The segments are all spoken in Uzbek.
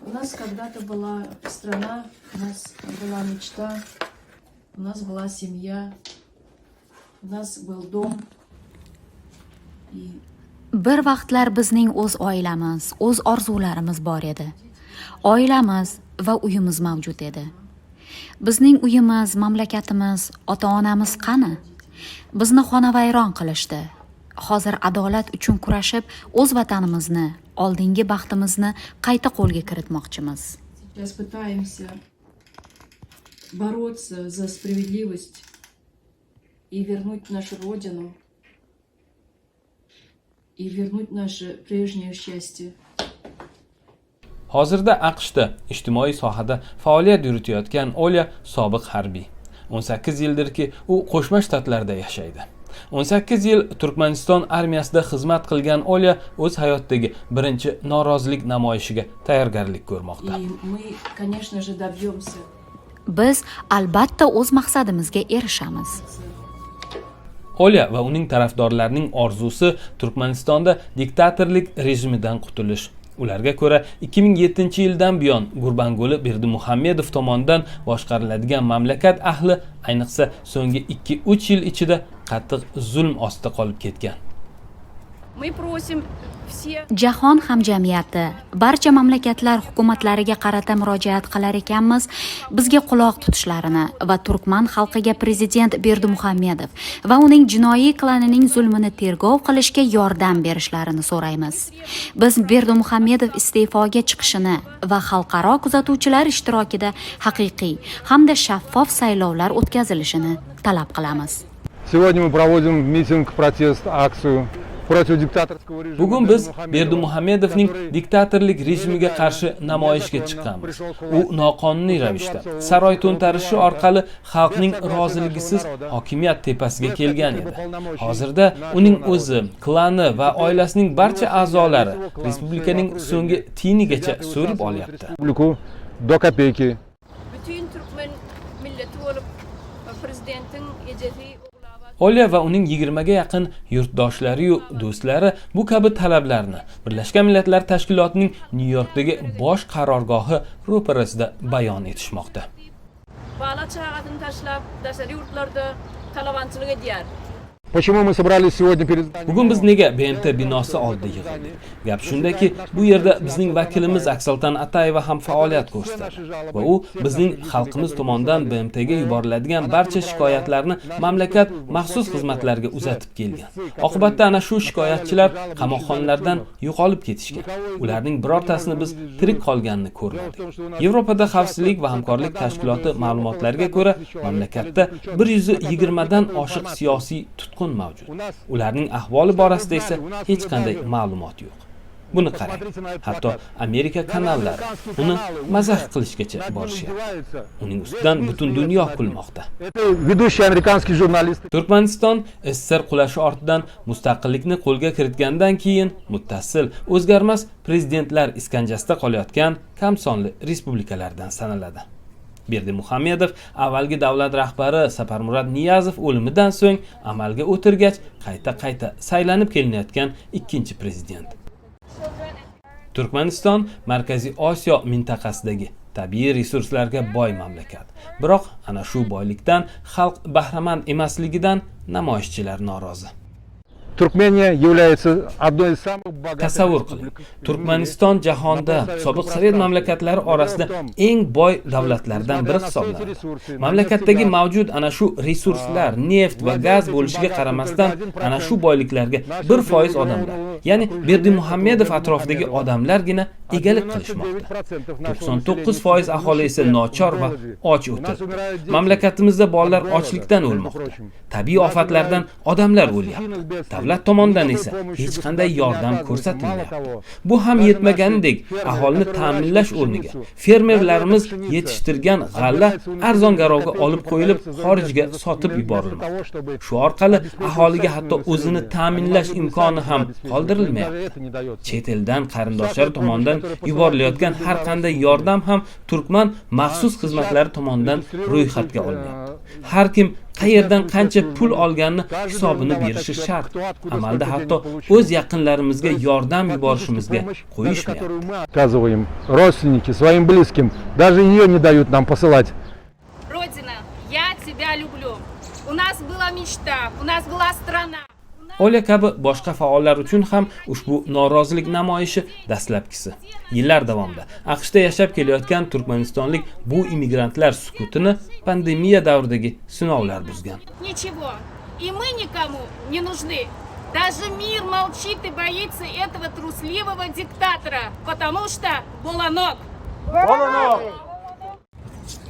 У нас когда-то была страна, у нас была мечта, у нас была семья, у нас был дом. И Bir vaqtlar bizning o'z oilamiz, o'z orzularimiz bor edi. Oilamiz va uyimiz mavjud edi. Bizning uyimiz, mamlakatimiz, ota-onamiz qani? Bizni xonavayron qilishdi. Hozir adolat uchun kurashib, o'z vatanimizni, oldingi baxtimizni qayta qo'lga kiritmoqchimiz. сейчас пытаемся бороться за справедливость и вернуть нашу родину, и вернуть наше прежнее счастье. Hozirda AQShda ijtimoiy sohada faoliyat yuritayotgan Olya sobiq harbiy. 18 yildirki u Qo'shma Shtatlarda yashaydi. 18 yil Turkmaniston armiyasida xizmat qilgan Olya o'z hayotidagi birinchi norozilik namoyishiga tayyorgarlik ko'rmoqda. И мы, конечно же, добьемся. Biz albatta o'z maqsadimizga erishamiz. Olya va uning tarafdorlarining orzusi Turkmanistonda diktatorlik rejimidan qutulish. Ularga ko'ra 2007-yildan buyon Gurbanguli Berdimuhamedov tomonidan boshqariladigan mamlakat ahli ayniqsa so'nggi 2-3 yil ichida qattiq zulm ostida qolib ketgan. Мы просим все Jahon hamjamiyati barcha mamlakatlar hukumatlariga qarata murojaat qilar ekanmiz, bizga quloq tutishlarini va turkman xalqiga prezident Berdimuhamedov va uning jinoiy klanining zulmini tergov qilishga yordam berishlarini so'raymiz. Biz Berdimuhamedov iste'foga chiqishini va xalqaro kuzatuvchilar ishtirokida haqiqiy hamda shaffof saylovlar o'tkazilishini talab qilamiz. Сегодня мы проводим митинг, протест, акцию против диктаторского режима. Bugun biz Berdimuhamedovning diktatorlik rejimiga qarshi namoyishga chiqqanmiz. U noqonuniy ravishda saroy to'ntarishi orqali xalqning roziligisiz hokimiyat tepasiga kelgan edi. Hozirda uning o'zi, klani va oilasining barcha a'zolari respublikaning so'nggi tiyinigacha so'rib olyapti. Республику до копейки. bütün Türkmen milleti olup prezidentin eceti Olya va uning 20 ga yaqin yurtdoshlari yu do'stlari bu kabi talablarni Birlashgan Millatlar Tashkilotining Nyu-Yorkdagi bosh qarorgohi ro'parasida bayon etishmoqda. bağla çağatını taşlap daşarı yurtlarda talavançılık ediyor. Почему мы собрались сегодня перед зданием? Bugun biz nega BMT binosi oldida yig'ildik? Gap shundaki, bu yerda bizning vakilimiz Aksaltan Atayeva ham faoliyat ko'rsatadi va u bizning xalqimiz tomonidan BMTga yuboriladigan barcha shikoyatlarni mamlakat maxsus xizmatlariga uzatib kelgan. Oqibatda ana shu shikoyatchilar qamoqxonalardan yo'qolib ketishgan. Ularning birortasini biz tirik qolganini ko'rmadik. Yevropada xavfsizlik va hamkorlik tashkiloti ma'lumotlariga ko'ra, mamlakatda 120 dan oshiq siyosiy tutqun mavjud. Ularning ahvoli borasida esa hech qanday ma'lumot yo'q. Buni qarang. Hatto Amerika kanallari uni mazax qilishgacha borishyapti. Uning ustidan butun dunyo kulmoqda. Это ведущий американский журналист. Turkmaniston SSR qulashi ortidan mustaqillikni qo'lga kiritgandan keyin muttasil, o'zgarmas prezidentlar iskanjasida qolayotgan kam sonli respublikalardan sanaladi. Berdimuhamedov avvalgi davlat rahbari Saparmurod Niyazov o'limidan so'ng amalga o'tirgach, qayta saylanib kelinayotgan ikkinchi prezident. Turkmaniston Markaziy Osiyo mintaqasidagi tabiiy resurslarga boy mamlakat. Biroq ana shu boylikdan xalq bahramand emasligidan namoyishchilar norozi. Туркмения является одной из самых богатых Tasavvur qiling. Turkmaniston jahonda sobiq Sovet mamlakatlari orasida eng boy davlatlardan biri hisoblanadi. Mamlakatdagi mavjud ana shu resurslar, neft va gaz bo'lishiga qaramasdan, ana shu boyliklarga 1% odamlar, ya'ni Berdimuhamedov atrofidagi odamlargina egalik qilishmoqda. 99% aholi esa nochor va och o'tiribdi. Mamlakatimizda bolalar ochlikdan o'lmoqda. Tabiiy ofatlardan odamlar o'lyapti. Davlat tomonidan esa hech qanday yordam ko'rsatilmayapti. Bu ham yetmaganidek, aholini ta'minlash o'rniga fermerlarimiz yetishtirgan g'alla arzon garovga olib qo'yilib, xorijga sotib yuborilmoqda. Shu orqali aholiga hatto o'zini ta'minlash imkoni ham qoldirilmayapti. Chet eldan qarindoshlari tomonidan yuborilayotgan har qanday yordam ham Turkman maxsus xizmatlari tomonidan ro'yxatga olingan. Har kim qayerdan qancha pul olganini hisobini berishi shart. Amalda hatto o'z yaqinlarimizga yordam yuborishimizga qo'yishmayapti. Оказываем родственники своим близким, даже ее не дают нам посылать. Родина, я тебя люблю. У нас была мечта, у нас была страна. Olya kabi boshqa faollar uchun ham ushbu norozilik namoyishi dastlabkisi. Yillar davomida AQShda yashab kelayotgan turkmanistonlik bu immigrantlar sukutini pandemiya davridagi sinovlar buzgan. Ничего. И мы никому не нужны. Даже мир молчит и боится этого трусливого диктатора, потому что Буланок.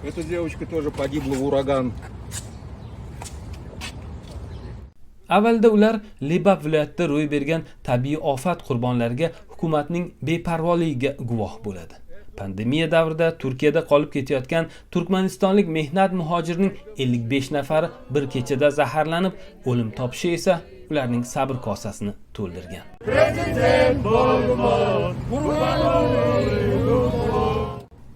Эта девочка тоже погибла в ураган. Avvalda ular Lebap viloyatida ro'y bergan tabiiy ofat qurbonlariga hukumatning beparvoligiga guvoh bo'ladi. Pandemiya davrida Turkiyada qolib ketayotgan turkmanistonlik mehnat muhojirining 55 nafari bir kechada zaharlanib, o'lim topishi esa ularning sabr kosasini to'ldirgan.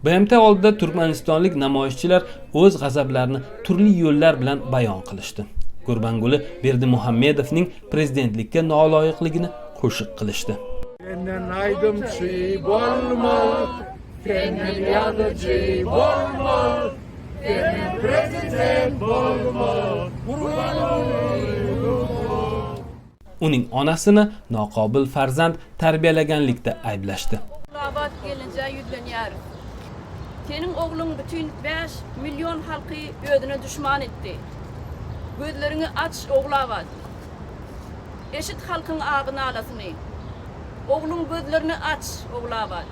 BMT oldida turkmanistonlik namoyishchilar o'z g'azablarini turli yo'llar bilan bayon qilishdi. Gurbanguli Berdimuhammedovning prezidentlikka noloyiqligini qo'shiq qilishdi. Uning onasini noqobil farzand tarbiyalaganlikda ayblashdi. Senin oğlun bütün 5 milyon halkı ödüne düşman etti. Gözlerini aç oğlavat. Eşit halkın ağını alasını. Oğlun gözlerini aç oğlavat.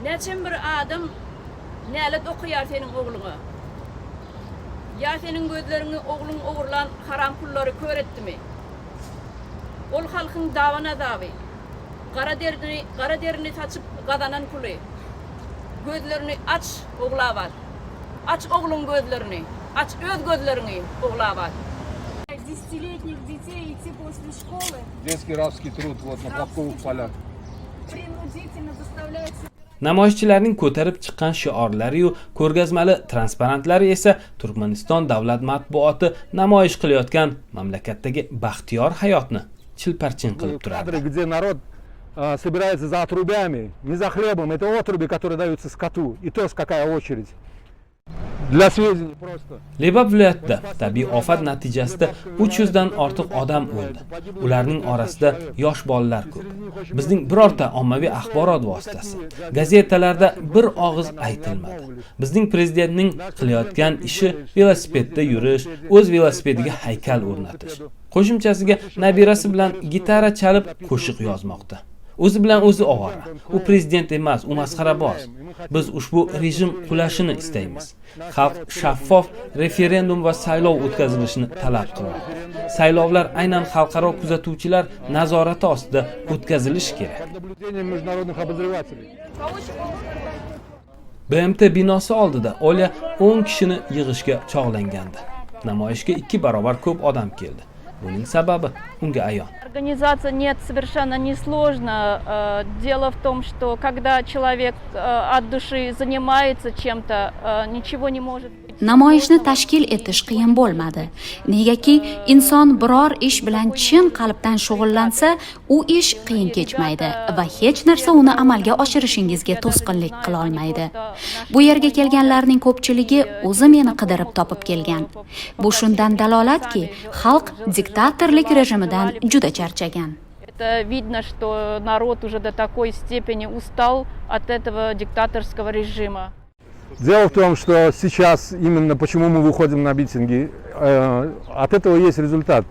Neçin bir adam nelet okuyar senin oğlunu. Ya senin gözlerini oğlun oğurlan haram pulları kör etti mi? Ol halkın davana davi. Kara derini saçıp kadanan pulu. Gözlerini aç oğlavat. Aç oğlun gözlerini. Aç öz gözlerini oğlavat. 10-летних детей идти после школы Детский рабский труд вот на Плавковых полях. принудительно заставляется. Namoyishchilarning ko'tarib chiqqan shiorlari yu ko'rgazmali transparantlari esa Turkmaniston davlat matbuoti namoyish qilayotgan mamlakatdagi baxtiyor hayotni chilparchin qilib turadi. Где народ собирается за отрубями, не за хлебом, это отруби, которые даются скоту, и то какая очередь. Для сведения просто. Lebap viloyatida tabiiy ofat natijasida 300 dan ortiq odam o'ldi. Ularning orasida yosh bolalar ko'p. Bizning birorta ommaviy axborot vositasi, gazetalarda bir og'iz aytilmadi. Bizning prezidentning qilayotgan ishi velosipedda yurish, o'z velosipediga haykal o'rnatish. Qo'shimchasiga nabirasi bilan gitara chalib qo'shiq yozmoqda. O'zi bilan o'zi ovora. U prezident emas, u masxaraboz. Biz ushbu rejim qulashini istaymiz. Xalq shaffof referendum va saylov o'tkazilishini talab qiladi. Saylovlar aynan xalqaro kuzatuvchilar nazorati ostida o'tkazilishi kerak. BMT binosi oldida Olya 10 kishini yig'ishga chog'langandi. Namoyishga 2 barobar ko'p odam keldi. Buning sababi unga ayon. Организация нет совершенно несложно. Дело в том, что когда человек от души занимается чем-то, ничего не может быть. Namoyishni tashkil etish qiyin bo'lmadi. Negaki inson biror ish bilan chin qalbdan shug'ullansa, u ish qiyin kechmaydi va hech narsa uni amalga oshirishingizga to'sqinlik qila olmaydi. Bu yerga kelganlarning ko'pchiligi o'zi meni qidirib topib kelgan. Bu shundan dalolatki, xalq diktatorlik rejimidan juda charchagan. Это видно, что народ уже до такой степени устал от этого диктаторского режима. Дело в том, что сейчас именно почему мы выходим на митинги, от этого есть результат.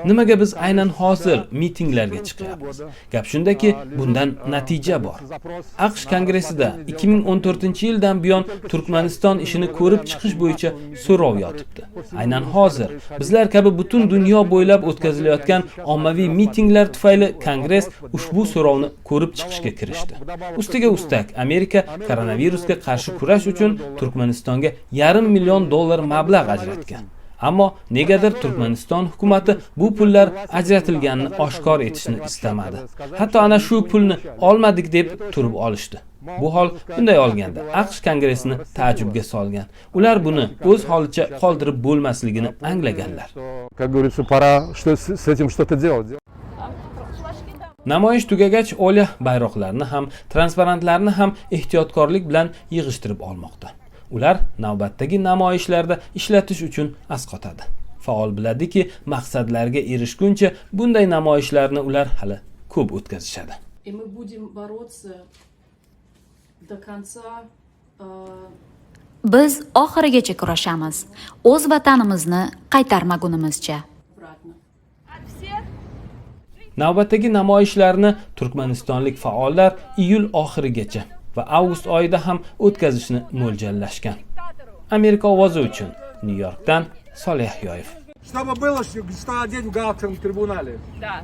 Nimaga biz aynan hozir mitinglarga chiqyapmiz? Gap shundaki, bundan natija bor. AQSh kongressida 2014-yildan buyon Turkmaniston ishini ko'rib chiqish bo'yicha so'rov yotibdi. Aynan hozir bizlar kabi butun dunyo bo'ylab o'tkazilayotgan ommaviy mitinglar tufayli kongress ushbu so'rovni ko'rib chiqishga kirishdi. Ustiga ustak, Amerika koronavirusga qarshi kurash uchun Turkmanistonga $500 million mablag' ajratgan. Ammo negadir Turkmaniston hukumatı bu pullar ajratilganini oshkor etishni istamadi. Hatto ana shu pulni olmadik deb turib olishdi. Bu hol bunday olganda AQSh kongressini taajjubga solgan. Ular buni o'z holicha qoldirib bo'lmasligini anglaganlar. Как говорится, пора с этим что-то делать. Namoyish tugagach, Olia bayroqlarni ham, transparentlarni ham ehtiyotkorlik bilan yig'ishtirib olmoqda. Ular navbatdagi namoyishlarda ishlatish uchun asqotadi. Faol biladiki, maqsadlarga erishguncha bunday namoyishlarni ular hali ko'p o'tkazishadi. И мы будем бороться до конца. Biz oxirigacha kurashamiz. O'z vatanimizni qaytarmagunimizcha. Обратно. Navbatdagi namoyishlarni turkmanistonlik faollar iyul oxirigacha va avgust oyida ham o'tkazishni mo'ljallashgan. Amerika ovozi uchun Nyu-Yorkdan Solih Yoyev. Чтобы было, что один в Галкском трибунале. Да.